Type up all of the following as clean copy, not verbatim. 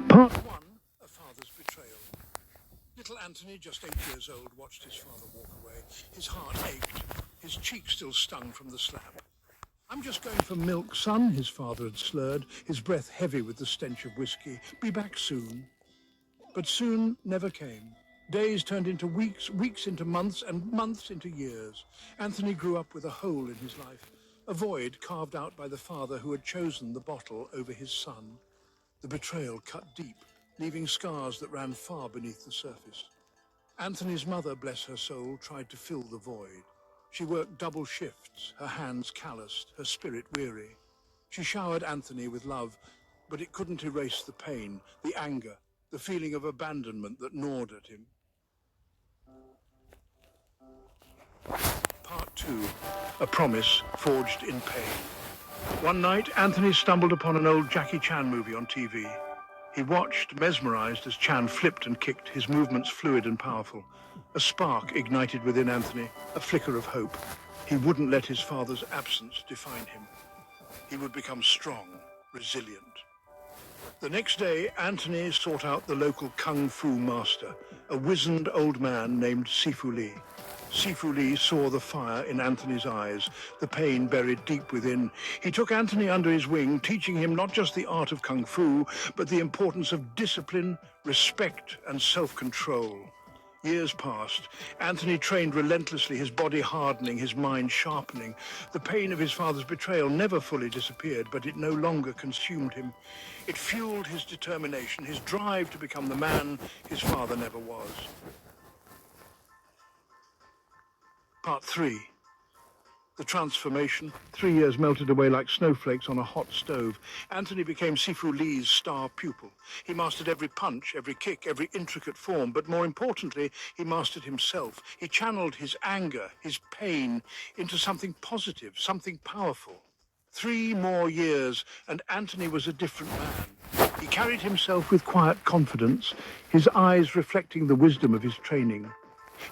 Part 1, A Father's Betrayal. Little Anthony, just 8 years old, watched his father walk away. His heart ached. His cheek still stung from the slap. "I'm just going for milk, son," his father had slurred, his breath heavy with the stench of whiskey. "Be back soon." But soon never came. Days turned into weeks, weeks into months, and months into years. Anthony grew up with a hole in his life, a void carved out by the father who had chosen the bottle over his son. The betrayal cut deep, leaving scars that ran far beneath the surface. Anthony's mother, bless her soul, tried to fill the void. She worked double shifts, her hands calloused, her spirit weary. She showered Anthony with love, but it couldn't erase the pain, the anger, the feeling of abandonment that gnawed at him. Part 2, A Promise Forged in Pain. One night, Anthony stumbled upon an old Jackie Chan movie on TV. He watched, mesmerized, as Chan flipped and kicked, his movements fluid and powerful. A spark ignited within Anthony, a flicker of hope. He wouldn't let his father's absence define him. He would become strong, resilient. The next day, Anthony sought out the local kung fu master, a wizened old man named Sifu Li. Sifu Li saw the fire in Anthony's eyes, the pain buried deep within. He took Anthony under his wing, teaching him not just the art of kung fu, but the importance of discipline, respect, and self-control. Years passed. Anthony trained relentlessly, his body hardening, his mind sharpening. The pain of his father's betrayal never fully disappeared, but it no longer consumed him. It fueled his determination, his drive to become the man his father never was. Part 3. The transformation. 3 years melted away like snowflakes on a hot stove. Anthony became Sifu Li's star pupil. He mastered every punch, every kick, every intricate form, but more importantly, he mastered himself. He channeled his anger, his pain, into something positive, something powerful. 3 more years, and Anthony was a different man. He carried himself with quiet confidence, his eyes reflecting the wisdom of his training.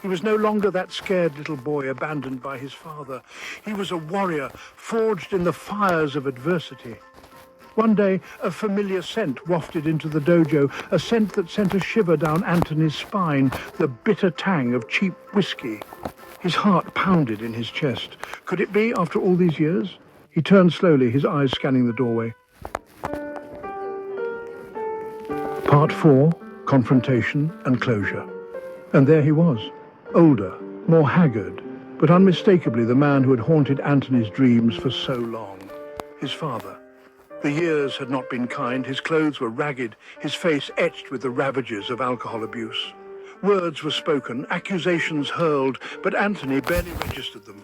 He was no longer that scared little boy abandoned by his father. He was a warrior, forged in the fires of adversity. One day, a familiar scent wafted into the dojo, a scent that sent a shiver down Anthony's spine, the bitter tang of cheap whiskey. His heart pounded in his chest. Could it be, after all these years? He turned slowly, his eyes scanning the doorway. Part 4, Confrontation and Closure. And there he was. Older, more haggard, but unmistakably the man who had haunted Anthony's dreams for so long. His father. The years had not been kind, his clothes were ragged, his face etched with the ravages of alcohol abuse. Words were spoken, accusations hurled, but Anthony barely registered them.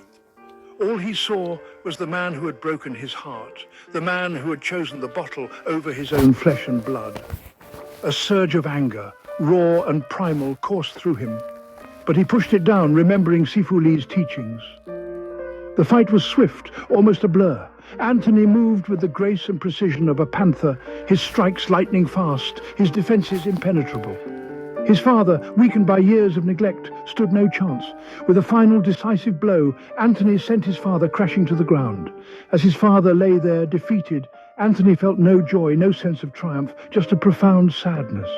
All he saw was the man who had broken his heart, the man who had chosen the bottle over his own flesh and blood. A surge of anger, raw and primal, coursed through him. But he pushed it down, remembering Sifu Li's teachings. The fight was swift, almost a blur. Anthony moved with the grace and precision of a panther, his strikes lightning fast, his defenses impenetrable. His father, weakened by years of neglect, stood no chance. With a final decisive blow, Anthony sent his father crashing to the ground. As his father lay there, defeated, Anthony felt no joy, no sense of triumph, just a profound sadness.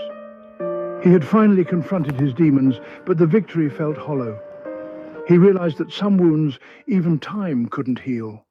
He had finally confronted his demons, but the victory felt hollow. He realized that some wounds even time couldn't heal.